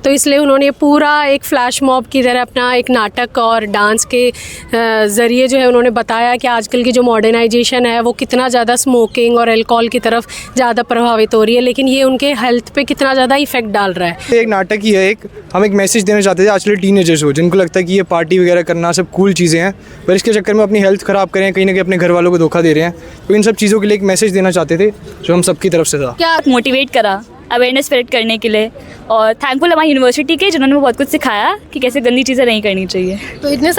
तो इसलिए उन्होंने पूरा एक फ्लैश मॉब की तरह अपना एक नाटक और डांस के ज़रिए जो है उन्होंने बताया कि आजकल की जो मॉडर्नाइजेशन है वो कितना ज़्यादा स्मोकिंग और अल्कोहल की तरफ ज़्यादा प्रभावित हो रही है, लेकिन ये उनके हेल्थ पे कितना ज़्यादा इफेक्ट डाल रहा है। एक नाटक ही है, हम एक मैसेज देना चाहते थे आजकल टीनेजर्स को जिनको लगता है कि ये पार्टी वगैरह करना सब कूल चीज़ें हैं, पर इसके चक्कर में अपनी हेल्थ ख़राब करें, कहीं ना कहीं अपने घर वालों को धोखा दे रहे हैं। तो इन सब चीज़ों के लिए एक मैसेज देना चाहते थे जो हम सबकी तरफ से था। क्या मोटिवेट करा अवेयरनेस स्प्रेड करने के लिए, और थैंकफुल हमारी यूनिवर्सिटी के जिन्होंने बहुत कुछ सिखाया कि कैसे गंदी चीज़ें नहीं करनी चाहिए। तो इतने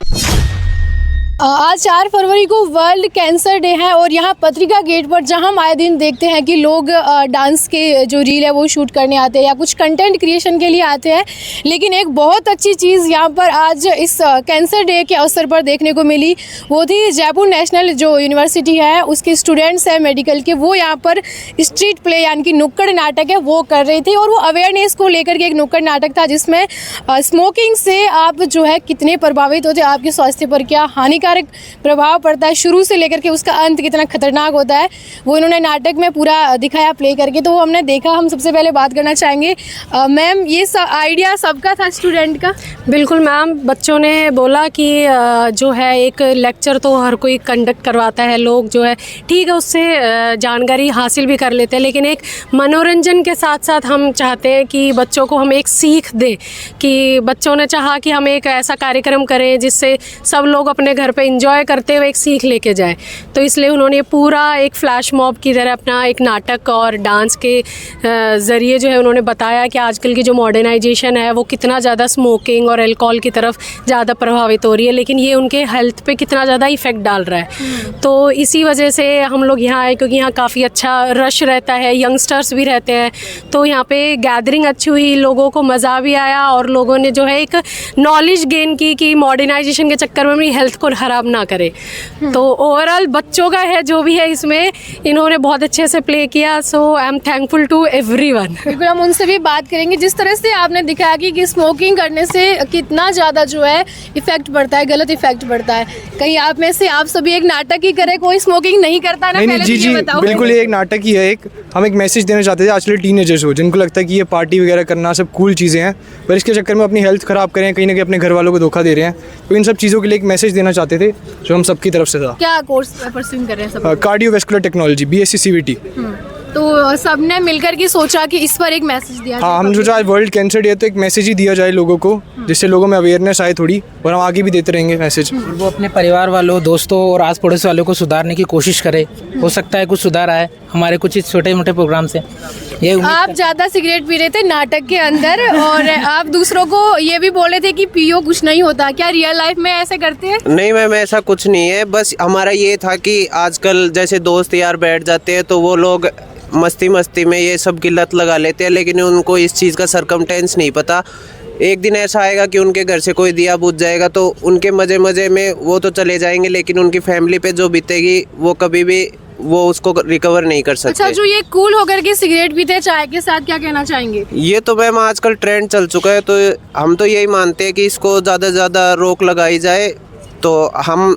आज 4 फरवरी को वर्ल्ड कैंसर डे है और यहाँ पत्रिका गेट पर जहाँ हम आए दिन देखते हैं कि लोग डांस के जो रील है वो शूट करने आते हैं या कुछ कंटेंट क्रिएशन के लिए आते हैं, लेकिन एक बहुत अच्छी चीज़ यहाँ पर आज इस कैंसर डे के अवसर पर देखने को मिली। वो थी जयपुर नेशनल जो यूनिवर्सिटी है उसके स्टूडेंट्स हैं मेडिकल के, वो यहाँ पर स्ट्रीट प्ले यानी कि नुक्कड़ नाटक है वो कर रहे थे, और वो अवेयरनेस को लेकर के एक नुक्कड़ नाटक था जिसमें स्मोकिंग से आप जो है कितने प्रभावित होते हैं, आपके स्वास्थ्य पर क्या हानिकारक प्रभाव पड़ता है, शुरू से लेकर के उसका अंत कितना खतरनाक होता है, वो इन्होंने नाटक में पूरा दिखाया प्ले करके। तो वो हमने देखा। हम सबसे पहले बात करना चाहेंगे मैम, ये आइडिया सबका था स्टूडेंट का? बिल्कुल मैम, बच्चों ने बोला कि जो है एक लेक्चर तो हर कोई कंडक्ट करवाता है, लोग जो है ठीक है उससे जानकारी हासिल भी कर लेते हैं, लेकिन एक मनोरंजन के साथ साथ हम चाहते हैं कि बच्चों को हम एक सीख दें, कि बच्चों ने चाहा कि हम एक ऐसा कार्यक्रम करें जिससे सब लोग अपने घर पे एंजॉय करते हुए एक सीख लेके जाए। तो इसलिए उन्होंने पूरा एक फ्लैश मॉब की तरह अपना एक नाटक और डांस के ज़रिए जो है उन्होंने बताया कि आजकल की जो मॉडर्नाइजेशन है वो कितना ज़्यादा स्मोकिंग और अल्कोहल की तरफ ज़्यादा प्रभावित हो रही है, लेकिन ये उनके हेल्थ पे कितना ज़्यादा इफेक्ट डाल रहा है। तो इसी वजह से हम लोग यहाँ आए, क्योंकि यहाँ काफ़ी अच्छा रश रहता है, यंगस्टर्स भी रहते हैं, तो यहाँ पे गैदरिंग अच्छी हुई, लोगों को मज़ा भी आया और लोगों ने जो है एक नॉलेज गेन की कि मॉडर्नाइजेशन के चक्कर में अपनी हेल्थ को खराब ना करे। तो ओवरऑल बच्चों का है जो भी है इसमें, इन्होंने बहुत अच्छे से प्ले किया। So I am thankful to everyone. बिल्कुल, हम उनसे भी बात करेंगे। जिस तरह से आपने दिखाया कि स्मोकिंग करने से कितना ज़्यादा जो है इफेक्ट पड़ता है, गलत इफेक्ट पड़ता है, कहीं आप में से आप सभी एक नाटक ही करें, कोई स्मोकिंग नहीं करता ना? नहीं, जी बिल्कुल, ये एक नाटक ही है, हम एक मैसेज देना चाहते थे आजकल टीनेजर्स को जिनको लगता है कि ये पार्टी वगैरह करना सब कूल चीज़ें हैं, पर इसके चक्कर में अपनी हेल्थ ख़राब करें, कहीं ना कहीं अपने घर वालों को धोखा दे रहे हैं। तो इन सब चीज़ों के लिए एक मैसेज देना चाहते थे जो हम सबकी तरफ से था। क्या कोर्स परस्यू कर रहे हैं सब? Cardiovascular technology, BSc CVT। तो सबने मिलकर के सोचा कि इस पर एक मैसेज दिया जाए। हाँ, हम सोचा आज वर्ल्ड कैंसर डे है तो एक मैसेज ही दिया जाए लोगों को, जिससे लोगों में अवेयरनेस आए थोड़ी, और हम आगे भी देते रहेंगे मैसेज। वो अपने परिवार वालों, दोस्तों और आस पड़ोस वालों को सुधारने की कोशिश करे। हो सकता है कुछ सुधार आए हमारे कुछ इस छोटे मोटे प्रोग्राम से। ये आप ज़्यादा सिगरेट पी रहे थे नाटक के अंदर और आप दूसरों को ये भी बोले थे कि पियो, कुछ नहीं होता। क्या रियल लाइफ में ऐसे करते हैं? नहीं मैम, ऐसा कुछ नहीं है। बस हमारा ये था कि आजकल जैसे दोस्त यार बैठ जाते हैं तो वो लोग मस्ती में ये सब की लत लगा लेते हैं, लेकिन उनको इस चीज़ का सरकमटेंस नहीं पता। एक दिन ऐसा आएगा कि उनके घर से कोई दिया बुझ जाएगा तो उनके मज़े में वो तो चले जाएंगे, लेकिन उनकी फैमिली पे जो बीतेगी वो कभी भी वो उसको रिकवर नहीं कर सकते। अच्छा, जो ये कूल होकर के सिगरेट पीते हैं चाय के साथ, क्या कहना चाहेंगे? ये तो मैम आजकल ट्रेंड चल चुका है, तो हम तो यही मानते हैं कि इसको ज़्यादा से ज़्यादा रोक लगाई जाए। तो हम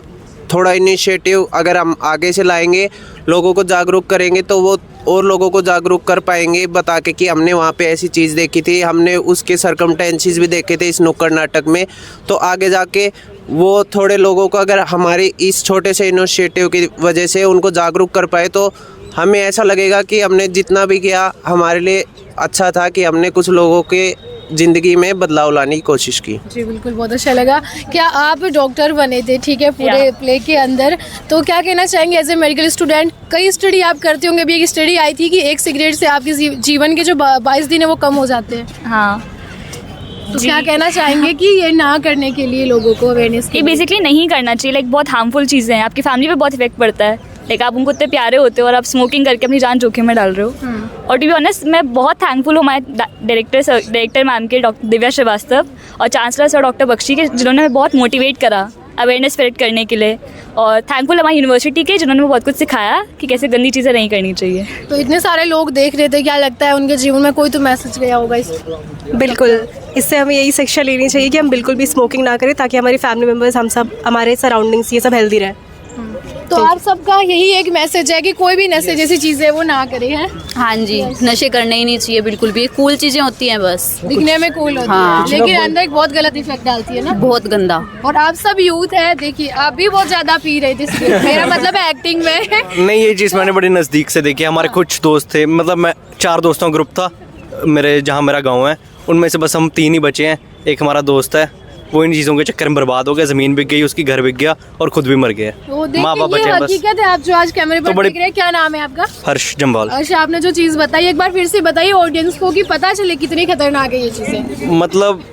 थोड़ा इनिशिएटिव अगर हम आगे से लाएंगे, लोगों को जागरूक करेंगे, तो वो और लोगों को जागरूक कर पाएंगे बता के कि हमने वहाँ पे ऐसी चीज़ देखी थी, हमने उसके सरकमटेंसेस भी देखे थे इस नुक्कड़ नाटक में। तो आगे जाके वो थोड़े लोगों को अगर हमारी इस छोटे से इनिशिएटिव की वजह से उनको जागरूक कर पाए तो हमें ऐसा लगेगा कि हमने जितना भी किया हमारे लिए अच्छा था, कि हमने कुछ लोगों के ज़िंदगी में बदलाव लाने की कोशिश की। जी बिल्कुल, बहुत अच्छा लगा। क्या आप डॉक्टर बने थे, ठीक है, पूरे प्ले के अंदर, तो क्या कहना चाहेंगे एज ए मेडिकल स्टूडेंट? कई स्टडी आप करते होंगे, अभी एक स्टडी आई थी कि एक सिगरेट से आपके जीवन के जो 22 दिन है वो कम हो जाते हैं। हाँ, तो क्या कहना चाहेंगे कि ये ना करने के लिए लोगों को अवेयरनेस? ये बेसिकली नहीं करना चाहिए। लाइक बहुत हार्मफुल चीज़ें हैं, आपकी फैमिली पे बहुत इफेक्ट पड़ता है। लाइक आप उनको इतने प्यारे होते हो और आप स्मोकिंग करके अपनी जान जोखिम में डाल रहे हो। और टू बी ऑनेस्ट, मैं बहुत थैंकफुल हूँ हमारे डायरेक्टर मैम के, डॉक्टर दिव्या श्रीवास्तव, और चांसलर सर डॉक्टर बख्शी के, जिन्होंने हमें बहुत मोटिवेट करा अवेयरनेस स्प्रेड करने के लिए। और थैंकफुल हमारी यूनिवर्सिटी के, जिन्होंने बहुत कुछ सिखाया कि कैसे गंदी चीज़ें नहीं करनी चाहिए। तो इतने सारे लोग देख रहे थे, क्या लगता है उनके जीवन में कोई तो मैसेज गया होगा इस? बिल्कुल, इससे हमें यही शिक्षा लेनी चाहिए कि हम बिल्कुल भी स्मोकिंग ना करें, ताकि हमारी फैमिली मेम्बर्स, हम सब, हमारे सराउंडिंग्स ये सब हेल्दी रहे। तो आप सबका यही एक मैसेज है कि कोई भी नशे जैसी चीज़ें वो ना करे, हैं? हाँ जी, नशे करने ही नहीं चाहिए बिल्कुल भी। कूल चीजें होती हैं बस, दिखने में कूल होती हाँ। है लेकिन अंदर एक बहुत गलत इफेक्ट डालती है ना। बहुत गंदा। और आप सब यूथ है, देखिए आप भी बहुत ज्यादा पी रहे थे इसलिए मेरा मतलब है एक्टिंग में। नहीं, ये चीज़ मैंने बड़ी नज़दीक से देखी है। हमारे कुछ दोस्त थे, मतलब मैं 4 दोस्तों का ग्रुप था मेरे, जहाँ मेरा गांव है, उनमें से बस हम 3 ही बचे हैं। एक हमारा दोस्त है, वो इन चीज़ों के चक्कर में बर्बाद हो गया, ज़मीन बिक गई उसकी, घर बिक गया और खुद भी मर गया। माँ बाप बचे हैं बस। हकीकत है, आप जो आज कैमरे पर देख रहे हैं, क्या नाम है आपका? हर्ष जम्वाल। अच्छा, आपने जो चीज़ बताई एक बार फिर से बताइए ऑडियंस को कि पता चले कितनी खतरनाक है ये चीज़ें। मतलब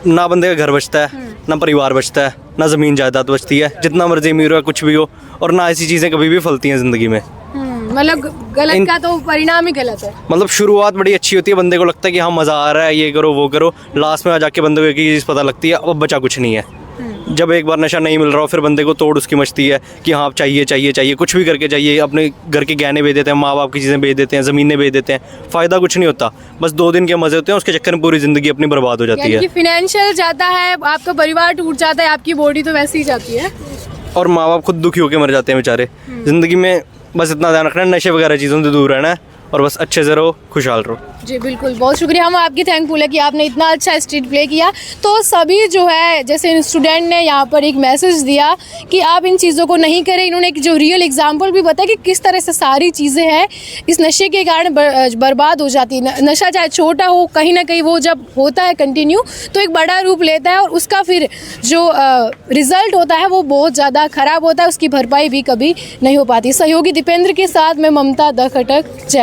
ना बंदे का घर बचता है, ना परिवार बचता है, ना ज़मीन जायदाद बचती है, जितना मर्जी अमीर हो कुछ भी हो, और ना ऐसी चीज़ें कभी भी फलती हैं ज़िंदगी में। मतलब गलत का तो परिणाम ही गलत है। मतलब शुरुआत बड़ी अच्छी होती है, बंदे को लगता है कि हाँ मज़ा आ रहा है, ये करो वो करो, लास्ट में आ जाके बंदे को एक ही चीज़ पता लगती है, अब बचा कुछ नहीं है। जब एक बार नशा नहीं मिल रहा हो, फिर बंदे को तोड़ उसकी मचती है कि हाँ चाहिए चाहिए चाहिए, कुछ भी करके चाहिए। अपने घर के गहने बेच देते हैं, माँ बाप की चीज़ें बेच देते हैं, ज़मीनें बेच देते हैं, फ़ायदा कुछ नहीं होता, बस 2 दिन के मज़े होते हैं, उसके चक्कर में पूरी ज़िंदगी अपनी बर्बाद हो जाती है। फाइनेंशियल जाता है, आपका परिवार टूट जाता है, आपकी बॉडी तो वैसे ही जाती है, और माँ बाप खुद दुखी होकर मर जाते हैं बेचारे। ज़िंदगी में बस इतना ध्यान रखना है, नशे वगैरह चीज़ों से दूर रहना है और बस अच्छे से रहो, खुशहाल रहो। जी बिल्कुल, बहुत शुक्रिया, हम आपकी थैंकफुल है कि आपने इतना अच्छा स्ट्रीट प्ले किया। तो सभी जो है, जैसे स्टूडेंट ने यहाँ पर एक मैसेज दिया कि आप इन चीज़ों को नहीं करें। इन्होंने एक जो रियल एग्जांपल भी बताया कि किस तरह से सारी चीज़ें हैं इस नशे के कारण बर्बाद हो जाती है। नशा चाहे छोटा हो, कहीं ना कहीं वो जब होता है कंटिन्यू तो एक बड़ा रूप लेता है और उसका फिर जो रिज़ल्ट होता है वो बहुत ज़्यादा ख़राब होता है, उसकी भरपाई भी कभी नहीं हो पाती। सहयोगी दीपेंद्र के साथ मैं ममता द खटक, जयपुर।